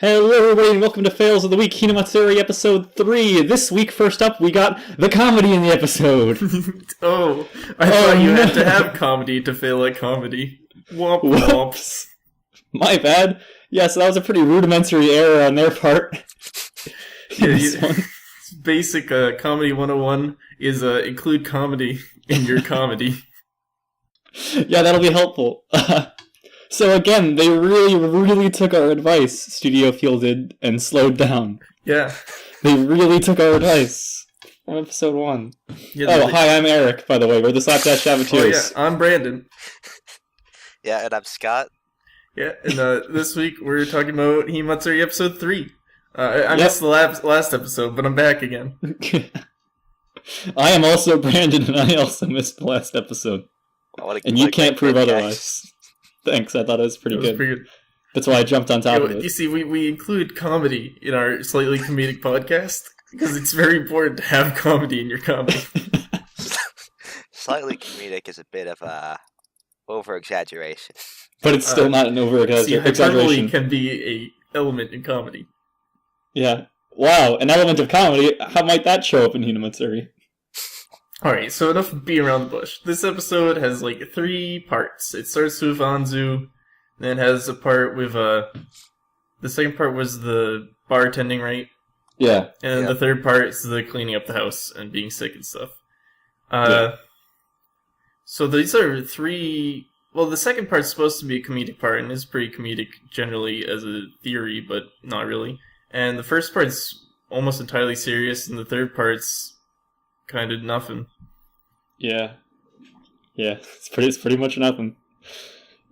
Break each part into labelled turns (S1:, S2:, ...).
S1: Hello everybody and welcome to Fails of the Week, Hinamatsuri episode 3. This week, first up, we got the comedy in the episode.
S2: I thought you had to have comedy to fail at comedy.
S1: Whoops. My bad. Yes, that was a pretty rudimentary error on their part.
S2: Basic comedy 101 is include comedy in your comedy.
S1: Yeah, that'll be helpful. So again, they really took our advice, Studio Fielded, and slowed down.
S2: Yeah.
S1: They really took our advice from episode 1.
S2: Yeah,
S1: hi, I'm Eric, by the way. We're the Slapdash Saboteurs.
S2: Oh yeah, I'm Brandon.
S3: Yeah, and I'm Scott.
S2: Yeah, and this week we're talking about Hinamatsuri episode 3. I missed the last episode, but I'm back again.
S1: I am also Brandon, and I also missed the last episode. And you can't prove otherwise. Thanks, I thought it was pretty good. That's why I jumped on top of it.
S2: You see, we include comedy in our slightly comedic podcast because it's very important to have comedy in your comedy.
S3: Slightly comedic is a bit of a over-exaggeration.
S1: But it's still not an over-exaggeration.
S2: Hyperbole can be a element in comedy.
S1: Yeah. Wow, an element of comedy? How might that show up in Hinamatsuri?
S2: Alright, so enough of being around the bush. This episode has 3 parts. It starts with Anzu, then it has a part with, the second part was the bartending, right?
S1: Yeah.
S2: And the third part is the cleaning up the house and being sick and stuff. So these are 3... Well, the second part's supposed to be a comedic part, and is pretty comedic generally as a theory, but not really. And the first part's almost entirely serious, and the third part's kind of nothing.
S1: Yeah, it's pretty much nothing.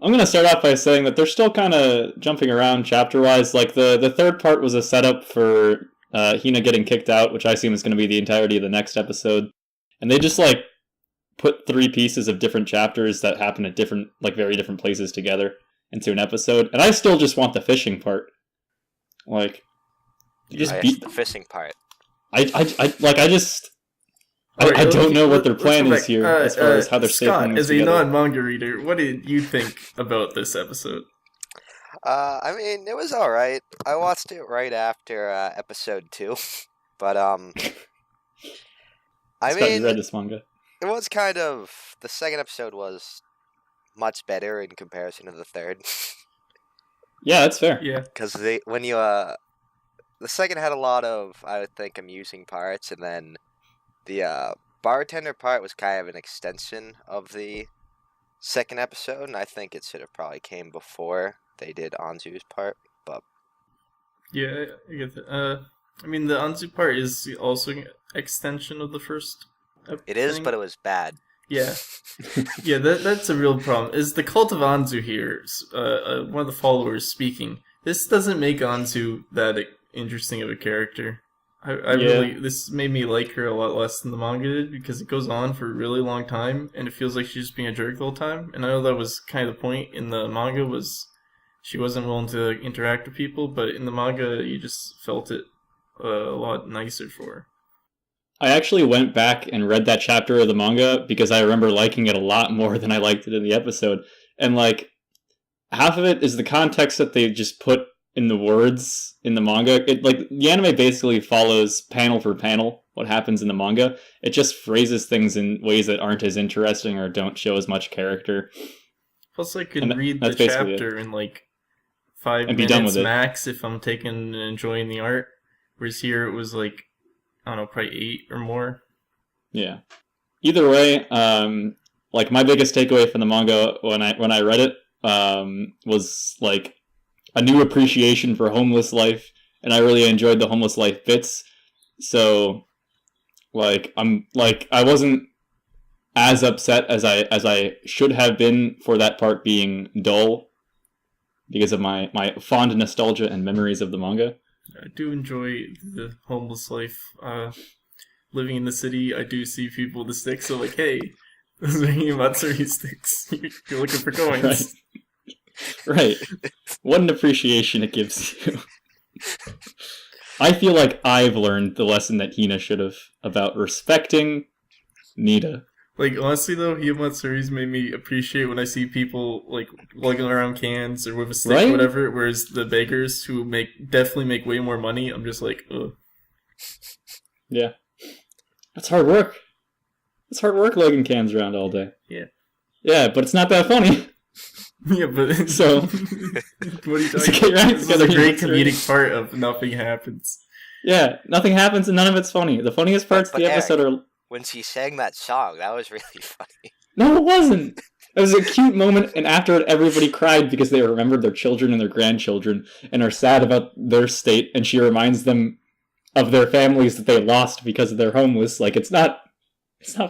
S1: I'm gonna start off by saying that they're still kind of jumping around chapter-wise. The third part was a setup for Hina getting kicked out, which I assume is going to be the entirety of the next episode. And they just put 3 pieces of different chapters that happen at different, very different places together into an episode. And I still just want the fishing part. You just beat
S3: the fishing part.
S1: I don't know what their plan is here as far as how they're stapling this together.
S2: As a non-manga reader, what did you think about this episode?
S3: I mean, it was alright. I watched it right after episode 2. But,
S1: You read this manga.
S3: It was kind of... The second episode was much better in comparison to the third.
S1: Yeah, that's fair.
S2: Yeah.
S3: Because when you... The second had a lot of, I would think, amusing parts, and then the bartender part was kind of an extension of the second episode, and I think it should have probably came before they did Anzu's part, but...
S2: Yeah, I get that. I mean, the Anzu part is also an extension of the first
S3: It is, but it was bad.
S2: Yeah. Yeah, that's a real problem. Is the cult of Anzu here, one of the followers speaking, this doesn't make Anzu that interesting of a character. This made me like her a lot less than the manga did, because it goes on for a really long time, and it feels like she's just being a jerk the whole time. And I know that was kind of the point in the manga, was she wasn't willing to interact with people, but in the manga, you just felt it a lot nicer for her.
S1: I actually went back and read that chapter of the manga because I remember liking it a lot more than I liked it in the episode. And half of it is the context that they just put in the words in the manga. The anime basically follows panel for panel what happens in the manga. It just phrases things in ways that aren't as interesting or don't show as much character.
S2: Plus, I could read the chapter in 5
S1: and
S2: minutes
S1: be done with
S2: max if I'm taking and enjoying the art. Whereas here it was I don't know, probably 8 or more.
S1: Yeah. Either way, my biggest takeaway from the manga when I read it was a new appreciation for homeless life, and I really enjoyed the homeless life bits. So, I wasn't as upset as I should have been for that part being dull because of my fond nostalgia and memories of the manga.
S2: I do enjoy the homeless life. Living in the city, I do see people with the sticks, so hey, those are Hinamatsuri sticks. You're looking for coins.
S1: Right. What an appreciation it gives you. I feel like I've learned the lesson that Hina should have about respecting Nita.
S2: Like, honestly, though, Hinamatsuri's made me appreciate when I see people, like, lugging around cans or with a stick
S1: Right?
S2: or whatever, whereas the beggars who definitely make way more money, I'm just like, ugh.
S1: Yeah. That's hard work. It's hard work lugging cans around all day.
S2: Yeah.
S1: Yeah, but it's not that funny.
S2: Yeah, but...
S1: So...
S2: what are you
S1: It's
S2: talking
S1: okay,
S2: about?
S1: right?
S2: This is
S1: Together,
S2: a great
S1: Hinamatsuri.
S2: comedic part of nothing happens.
S1: Yeah, nothing happens and none of it's funny. The funniest parts of
S3: But
S1: the episode
S3: Eric,
S1: are...
S3: when she sang that song, that was really funny.
S1: No, it wasn't! It was a cute moment, and after it, everybody cried because they remembered their children and their grandchildren and are sad about their state, and she reminds them of their families that they lost because they're homeless. Like, it's not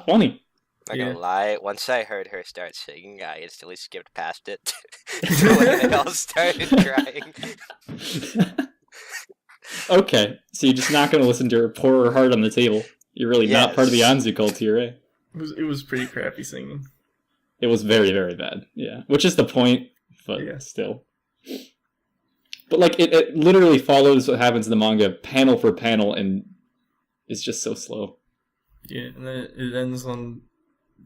S1: funny.
S3: Not
S2: Yeah.
S3: gonna lie, once I heard her start singing, I instantly skipped past it to when they all started crying.
S1: Okay, so you're just not going to listen to her pour her heart on the table. You're really not part of the
S3: Yes.
S1: Anzu cult here, eh?
S2: It was pretty crappy singing.
S1: It was very, very bad. Yeah, which is the point, but
S2: Yeah.
S1: still. But like, it literally follows what happens in the manga panel for panel, and it's just so slow.
S2: Yeah, and then it ends on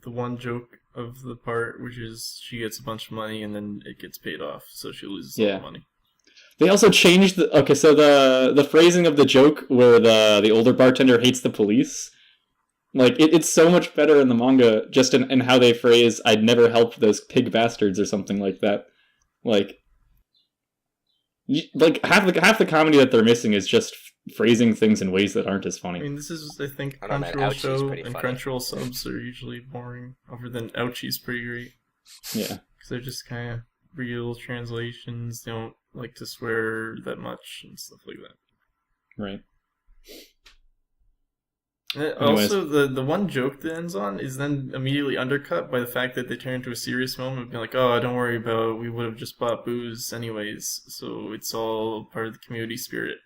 S2: the one joke of the part, which is she gets a bunch of money and then it gets paid off, so she loses all
S1: Yeah.
S2: the money.
S1: They also changed the... Okay, so the phrasing of the joke where the older bartender hates the police, like, it's so much better in the manga, just in how they phrase, "I'd never help those pig bastards," or something like that. Like half the comedy that they're missing is just phrasing things in ways that aren't as
S2: I
S1: funny.
S2: mean, this is, I think,
S3: I don't know,
S2: Crunchyroll
S3: Ouchie's
S2: show
S3: pretty
S2: and
S3: funny.
S2: Crunchyroll subs are usually boring, other than Ouchie's pretty great.
S1: Yeah.
S2: Because they're just kind of real translations, they don't like to swear that much and stuff like that.
S1: Right.
S2: And also, the one joke that ends on is then immediately undercut by the fact that they turn into a serious moment and be like, oh, don't worry about it, we would have just bought booze anyways, so it's all part of the community spirit.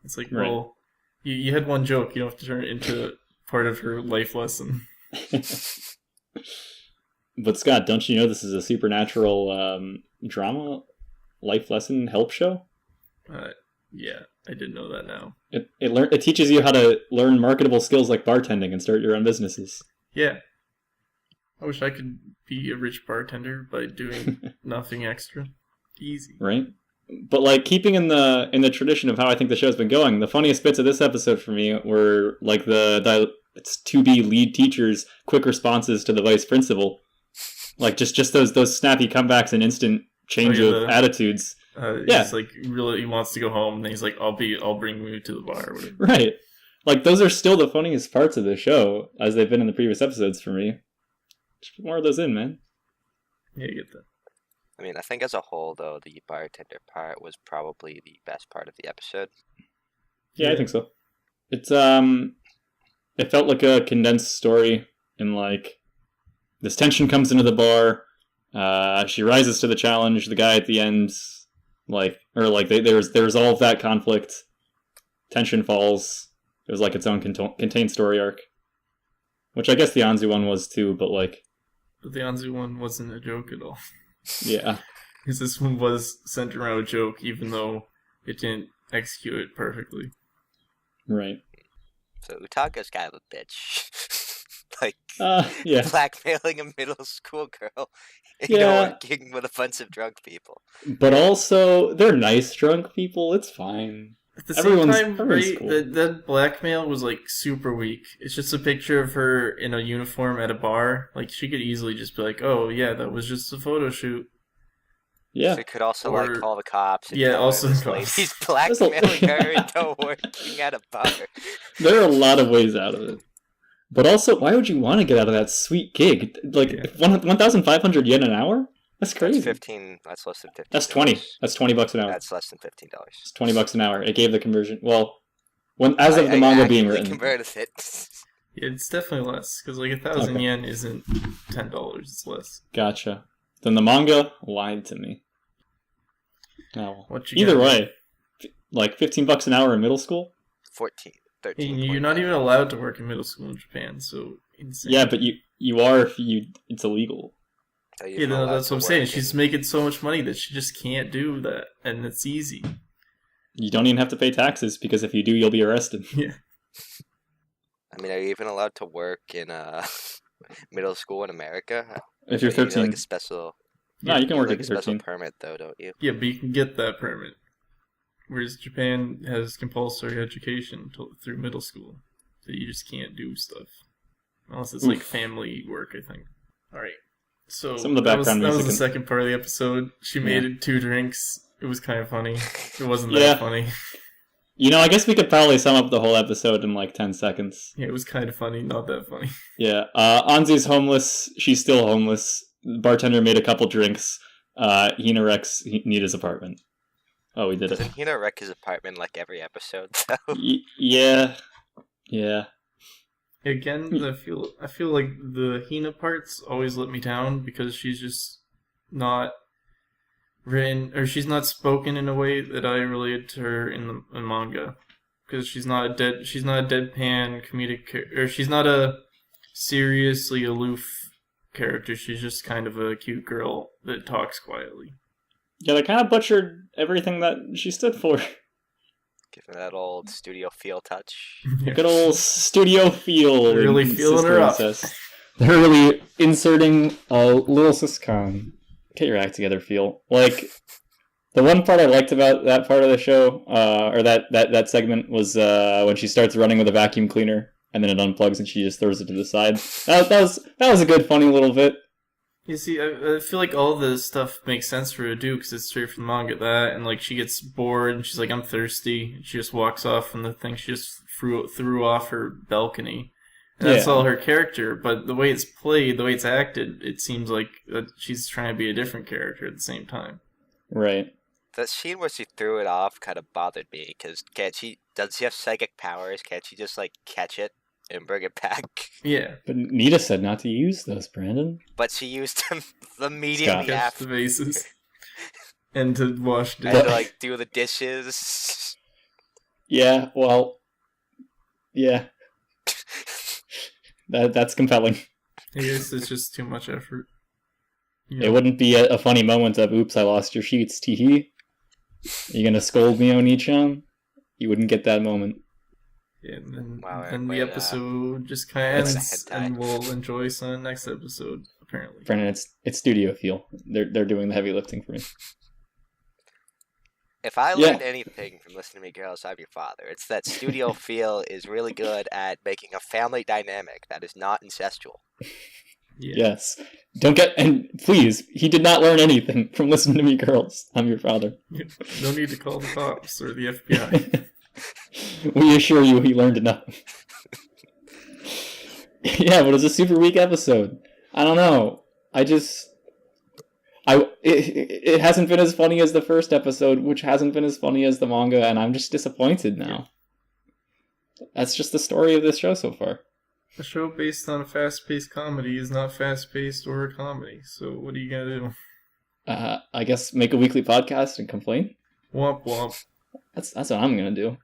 S2: It's like,
S1: Right.
S2: well, you had one joke, you don't have to turn it into part of her life lesson.
S1: But Scott, don't you know this is a supernatural drama, life lesson, help show?
S2: Yeah, I did know that now.
S1: It teaches you how to learn marketable skills like bartending and start your own businesses.
S2: Yeah. I wish I could be a rich bartender by doing nothing extra. Easy.
S1: Right? But like, keeping in the tradition of how I think the show's been going, the funniest bits of this episode for me were like it's to be lead teacher's quick responses to the vice principal, like just those snappy comebacks and instant change of attitudes.
S2: He's like, really, he wants to go home, and then he's like, I'll bring you to the bar, or whatever.
S1: Right. Like, those are still the funniest parts of the show, as they've been in the previous episodes for me. Just put more of those in, man.
S2: Yeah, I get that.
S3: I mean, I think as a whole, though, the bartender part was probably the best part of the episode.
S1: Yeah, I think so. It's, it felt like a condensed story, and like, this tension comes into the bar, she rises to the challenge, the guy at the end, they resolve that conflict, tension falls, it was like its own contained story arc. Which I guess the Anzu one was too, but like...
S2: But the Anzu one wasn't a joke at all.
S1: Yeah.
S2: Because this one was centered around a joke, even though it didn't execute it perfectly.
S1: Right.
S3: So Utaga's kind of a bitch.
S1: Yeah.
S3: Blackmailing a middle school girl working with a bunch of drunk people.
S1: But also, they're nice drunk people, it's fine.
S2: At the same time, right, cool. That blackmail was like super weak. It's just a picture of her in a uniform at a bar. Like, she could easily just be like, oh yeah, that was just a photo shoot.
S1: Yeah.
S3: She could also call the cops. And
S2: also
S3: the cops. He's blackmailing her into working at a bar.
S1: There are a lot of ways out of it. But also, why would you want to get out of that sweet gig? Like, 1,500 yen an hour? That's crazy.
S3: That's less than 15.
S1: That's 20. That's $20 an hour.
S3: That's less than $15.
S1: It's $20 an hour. It gave the conversion. Well, as of the manga being written.
S3: Converted it.
S2: Yeah, it's definitely less, because like 1,000 yen isn't $10, it's less.
S1: Gotcha. Then the manga lied to me. No. Either way, like $15 an hour in middle school?
S3: 13.
S2: You're not even allowed to work in middle school in Japan, so insane.
S1: Yeah, but you are if it's illegal.
S2: Yeah, no, that's what I'm saying. She's making so much money that she just can't do that, and it's easy.
S1: You don't even have to pay taxes, because if you do, you'll be arrested.
S2: Yeah.
S3: I mean, are you even allowed to work in middle school in America?
S1: If you're
S3: You need,
S1: 13.
S3: like a special,
S1: No, you can work
S3: like
S1: at
S3: a special
S1: 13.
S3: permit though, don't you?
S2: Yeah, but you can get that permit. Whereas Japan has compulsory education through middle school. So you just can't do stuff. Unless it's like family work, I think. Alright. So
S1: Some of the background
S2: that was
S1: music
S2: the
S1: and-
S2: second part of the episode. She made it 2 drinks. It was kind of funny. It wasn't
S1: Yeah.
S2: that funny.
S1: You know, I guess we could probably sum up the whole episode in like 10 seconds.
S2: Yeah, it was kind of funny, not that funny.
S1: Yeah, Anzu's homeless. She's still homeless. The bartender made a couple drinks. Hina wrecks Nita's apartment. Oh, we did it.
S3: Doesn't Hina wreck his apartment like every episode? So
S1: Yeah.
S2: Again, I feel like the Hina parts always let me down because she's just not written, or she's not spoken in a way that I related to her in manga. Because she's not a deadpan comedic, or she's not a seriously aloof character. She's just kind of a cute girl that talks quietly.
S1: Yeah, they kind of butchered everything that she stood for.
S3: giving that old studio feel touch.
S1: Good old studio feel.
S2: Really
S1: in
S2: feeling her up.
S1: Sister Incest. They're really inserting a little sitcom. Get your act together, feel. Like, the one part I liked about that part of the show, or that segment, was when she starts running with a vacuum cleaner, and then it unplugs and she just throws it to the side. That was a good, funny little bit.
S2: You see, I feel like all this stuff makes sense for her to do because it's straight from the manga. That, and like she gets bored and she's like, "I'm thirsty." And she just walks off from the thing she just threw off her balcony. And that's all her character. But the way it's played, the way it's acted, it seems like she's trying to be a different character at the same time.
S1: Right.
S3: That scene where she threw it off kind of bothered me because does she have psychic powers? Can't she just like catch it and bring it back?
S2: Yeah.
S1: But Nita said not to use those, Brandon.
S3: But she used them immediately
S2: Catch
S3: after.
S2: the vases. And to wash
S3: And
S2: dishes.
S3: to like do the dishes.
S1: Yeah, well, yeah. That's compelling.
S2: I guess it's just too much effort. You know?
S1: It wouldn't be a funny moment of, oops, I lost your sheets, teehee. You gonna scold me, Oni-chan? You wouldn't get that moment.
S2: Yeah, and then,
S3: Wow,
S2: then
S3: wait,
S2: the episode just kind of
S3: it's a
S2: ends,
S3: hentai.
S2: and we'll enjoy some next episode, apparently.
S1: Brandon, it's studio feel. They're doing the heavy lifting for me.
S3: If I
S1: Yeah.
S3: learned anything from listening to Me Girls, I'm Your Father, it's that Studio Feel is really good at making a family dynamic that is not incestual.
S2: Yeah.
S1: Yes. And please, he did not learn anything from listening to me, girls. I'm your father.
S2: No need to call the cops or the FBI.
S1: We assure you he learned enough. Yeah, but it was a super weak episode. I don't know. It hasn't been as funny as the first episode, which hasn't been as funny as the manga, and I'm just disappointed now. That's just the story of this show so far.
S2: A show based on a fast-paced comedy is not fast-paced or a comedy, so what are you gonna do?
S1: I guess make a weekly podcast and complain.
S2: Womp womp.
S1: That's what I'm gonna do.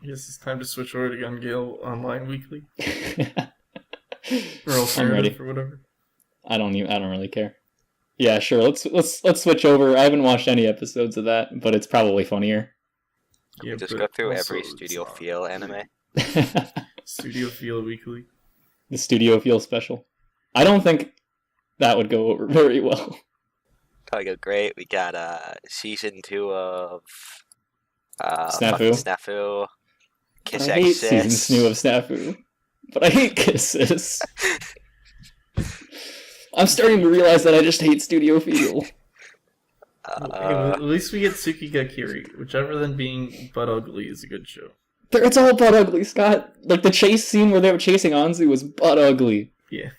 S2: I guess it's time to switch over to Gun Gale Online Weekly. Or
S1: I'm ready.
S2: alternative or whatever.
S1: I don't really care. Yeah, sure. Let's switch over. I haven't watched any episodes of that, but it's probably funnier.
S2: Yeah,
S3: Just
S2: but
S3: go through
S2: also
S3: every
S2: it's
S3: Studio
S2: not.
S3: Feel anime.
S2: Studio Feel Weekly.
S1: The Studio Feel special. I don't think that would go over very well.
S3: Probably go great. We got season 2 of
S1: Snafu.
S3: fucking Snafu. Kiss
S1: I hate
S3: Exis.
S1: season 2 of Snafu, but I hate Kisses. I'm starting to realize that I just hate Studio Feel.
S2: Hey, well, at least we get Tsukigakiri, which other than being butt ugly is a good show.
S1: It's all butt ugly, Scott. Like, the chase scene where they were chasing Anzu was butt ugly.
S2: Yeah.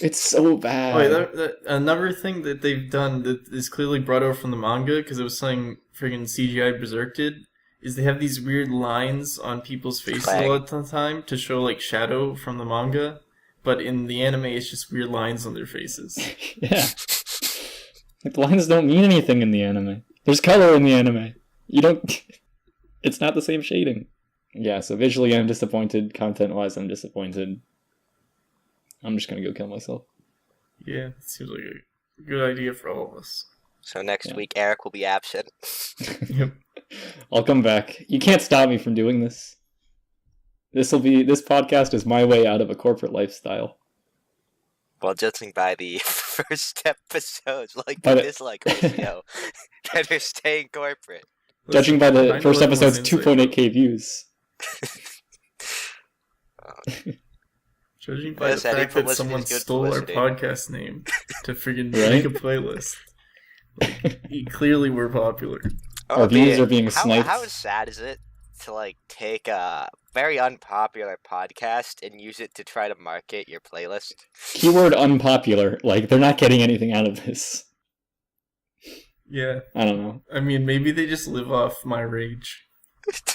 S1: It's so bad.
S2: Wait, another thing that they've done that is clearly brought over from the manga, because it was something friggin' CGI Berserk did, is they have these weird lines on people's faces all the time to show, like, shadow from the manga, but in the anime it's just weird lines on their faces.
S1: Yeah. Like, the lines don't mean anything in the anime. There's color in the anime. You don't... It's not the same shading. Yeah, so visually I'm disappointed. Content-wise I'm disappointed. I'm just gonna go kill myself.
S2: Yeah, it seems like a good idea for all of us.
S3: So next week Eric will be absent.
S2: Yep.
S1: I'll come back. You can't stop me from doing this. This podcast is my way out of a corporate lifestyle.
S3: Well, judging by the first episodes, like
S1: By
S3: the
S1: the-
S3: dislike ratio, that they're staying corporate.
S1: Judging by the first
S2: 9/11
S1: episode's
S2: was inside
S1: 2.8k views.
S2: Judging by
S3: Yes,
S2: the
S3: Eddie,
S2: fact that
S3: publicity
S2: someone
S3: is good
S2: stole our
S3: publicity.
S2: podcast name to friggin'
S1: Right?
S2: make a playlist. Clearly we're popular.
S1: Our views are being sniped.
S3: How sad is it to like take a very unpopular podcast and use it to try to market your playlist?
S1: Keyword unpopular. Like, they're not getting anything out of this.
S2: Yeah.
S1: I don't know.
S2: I mean, maybe they just live off my rage.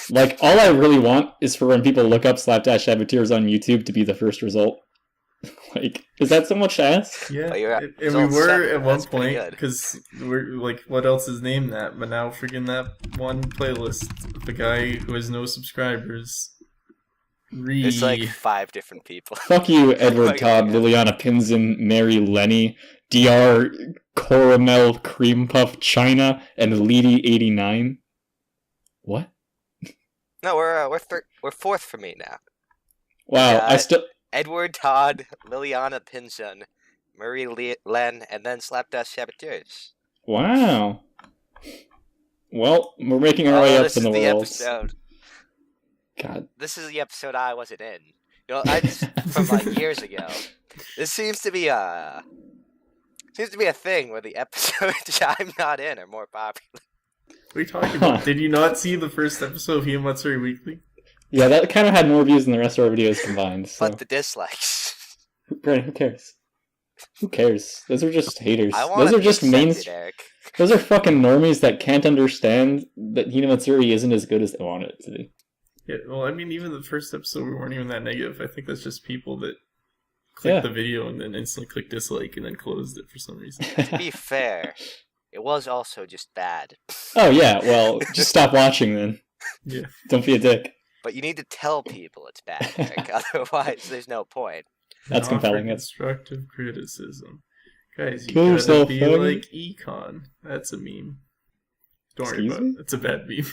S1: Like, all I really want is for when people look up Slapdash Saboteurs on YouTube to be the first result. Like, is that so much to ask?
S2: Yeah,
S3: But you're at
S2: and we
S3: result
S2: were
S3: 7,
S2: at one
S3: that's pretty
S2: point,
S3: good.
S2: because we're like, what else is named that? But now friggin' that one playlist, the guy who has no subscribers.
S3: It's like 5 different people.
S1: Fuck you, Edward
S3: my
S1: Todd,
S3: God.
S1: Liliana Pinzon, Mary Lenny, DR Coramel Cream Puff China, and Leedy89. What?
S3: No, we're 4th for me now.
S1: Wow,
S3: Yeah.
S1: I still...
S3: Edward Todd, Liliana Pinzon, Marie Len, and then Slapdash Saboteurs.
S1: Wow. Well, we're making our way up
S3: this
S1: in
S3: is
S1: the
S3: the
S1: world.
S3: episode.
S1: God.
S3: This is the episode I wasn't in. You know, from like years ago. This seems to be a thing where the episodes I'm not in are more popular.
S2: What are you talking about? Did you not see the first episode of Hinamatsuri Weekly?
S1: Yeah, that kind of had more views than the rest of our videos combined, so...
S3: But the dislikes.
S1: Right, who cares? Who cares? Those are just haters.
S3: I want
S1: Those
S3: to
S1: are
S3: be
S1: just main...
S3: accepted, Eric.
S1: Those are fucking normies that can't understand that Hinamatsuri isn't as good as they want it to be.
S2: Yeah, well, I mean, even the first episode, we weren't even that negative. I think that's just people that clicked the video and then instantly clicked dislike and then closed it for some reason.
S3: To be fair, it was also just bad.
S1: Oh yeah, well, just stop watching then.
S2: Yeah.
S1: Don't be a dick.
S3: But you need to tell people it's bad, Eric. Otherwise, there's no point.
S1: That's
S2: And offer
S1: compelling. That's...
S2: constructive criticism. Guys, you
S1: Kill
S2: gotta
S1: yourself,
S2: be
S1: faggot.
S2: like Econ. That's a meme. Don't worry
S1: Excuse
S2: about
S1: me?
S2: it. It's a bad meme.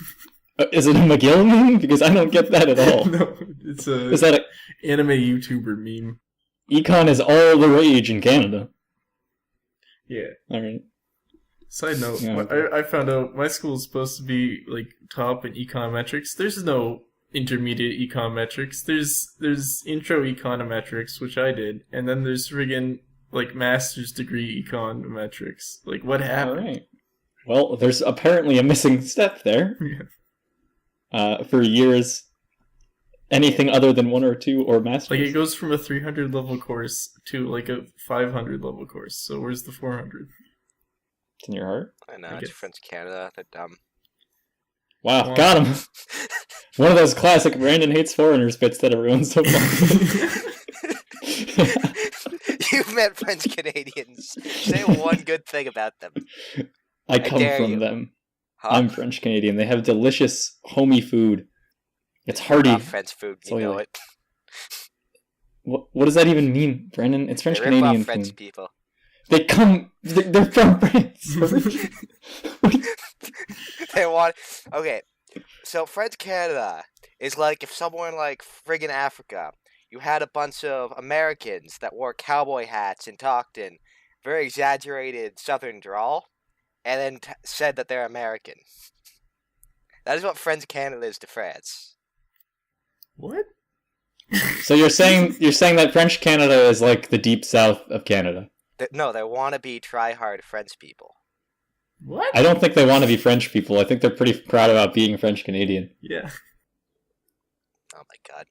S1: Is it a McGill meme? Because I don't get that at all.
S2: No, it's a
S1: Is that a...
S2: anime YouTuber meme.
S1: Econ is all the rage in Canada.
S2: Yeah.
S1: Alright.
S2: Side note,
S1: Yeah.
S2: I found out my school is supposed to be like top in econometrics. There's no intermediate econometrics. There's intro econometrics, which I did, and then there's friggin' like master's degree econometrics. Like, what happened?
S1: Alright. Well, there's apparently a missing step there.
S2: Yeah.
S1: For years, anything other than 1 or 2 or masters.
S2: Like, it goes from a 300 level course to like a 500 level course. So where's the 400?
S1: It's in your heart.
S3: I know,
S2: I
S3: it's
S2: guess.
S3: French Canada. They're dumb.
S1: Wow,
S2: Wow.
S1: got him. One of those classic Brandon hates foreigners bits that everyone's so far.
S3: You've met French Canadians. Say one good thing about them.
S1: I come
S3: dare
S1: from
S3: you.
S1: them.
S3: Huh?
S1: I'm French Canadian. They have delicious, homey food. It's hearty.
S3: Not French food,
S1: That's all
S3: you
S1: you
S3: know
S1: like.
S3: it.
S1: What does that even mean, Brandon? It's French
S3: They rip off
S1: Canadian
S3: French
S1: food.
S3: people.
S1: They come. They're from France.
S3: They want. Okay, so French Canada is like if somewhere in like friggin' Africa, you had a bunch of Americans that wore cowboy hats and talked in very exaggerated Southern drawl, and then said that they're American. That is what French Canada is to France.
S2: What?
S1: So you're saying that French Canada is like the deep south of Canada?
S3: No, they wannabe try-hard French people.
S2: What?
S1: I don't think they want to be French people. I think they're pretty proud about being French Canadian.
S2: Yeah.
S3: Oh my god.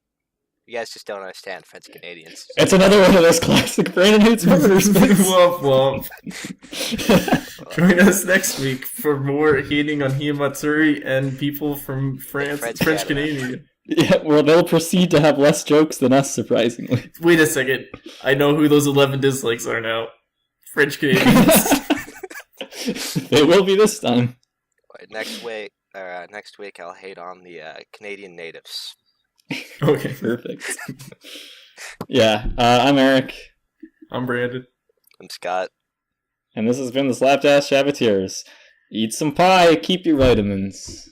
S3: You guys just don't understand French Canadians.
S1: It's another one of those classic Brandon hates foreigners bits.
S2: Womp womp. Join us next week for more hating on Hinamatsuri and people from France,
S3: French
S2: French
S3: Canada.
S2: Canadian.
S1: Yeah, well, they'll proceed to have less jokes than us, surprisingly.
S2: Wait a second. I know who those 11 dislikes are now. French Canadians.
S1: They will be this time.
S3: Next week I'll hate on the Canadian natives.
S2: Okay.
S1: Perfect. Yeah, I'm Eric,
S2: I'm Brandon.
S3: I'm Scott.
S1: and this has been the Slapdash Saboteurs. Eat some pie, keep your vitamins.